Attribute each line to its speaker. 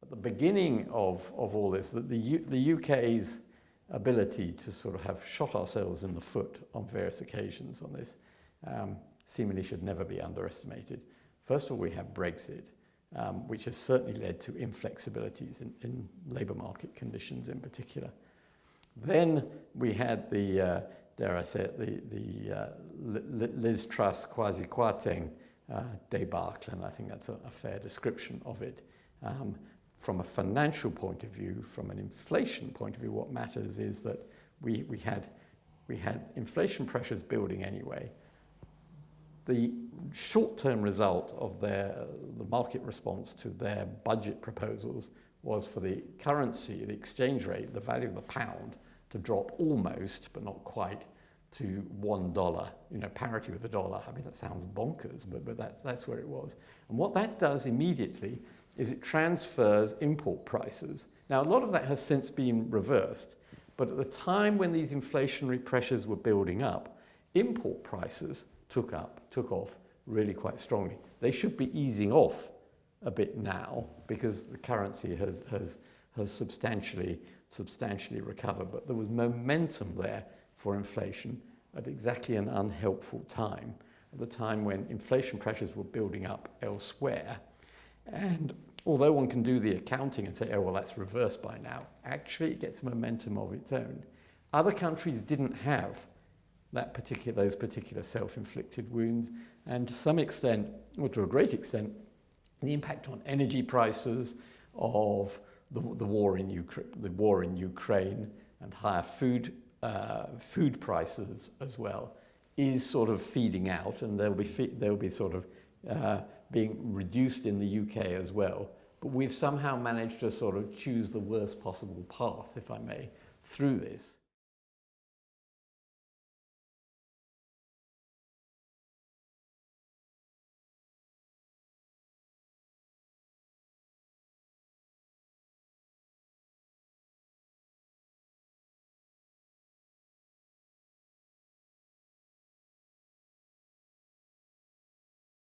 Speaker 1: At the beginning of all this, that the UK's ability to sort of have shot ourselves in the foot on various occasions on this seemingly should never be underestimated. First of all, we have Brexit, which has certainly led to inflexibilities in labour market conditions in particular. Then we had the, dare I say it, the Liz Truss quasi-Kwarteng debacle, and I think that's a fair description of it. From a financial point of view, from an inflation point of view, what matters is that we had inflation pressures building anyway. The short-term result of the market response to their budget proposals was for the currency, the exchange rate, the value of the pound to drop almost, but not quite, to $1, parity with the dollar. I mean, that sounds bonkers, but that's where it was. And what that does immediately is it transfers import prices. Now, a lot of that has since been reversed, but at the time when these inflationary pressures were building up, import prices took off really quite strongly. They should be easing off a bit now because the currency has substantially recovered, but there was momentum there for inflation at exactly an unhelpful time, at the time when inflation pressures were building up elsewhere. And although one can do the accounting and say, oh, well, that's reversed by now, actually it gets momentum of its own. Other countries didn't have those particular self-inflicted wounds, and to some extent, or to a great extent, the impact on energy prices of the war in Ukraine and higher food prices as well is sort of feeding out, and they'll be sort of being reduced in the UK as well. But we've somehow managed to sort of choose the worst possible path, if I may, through this.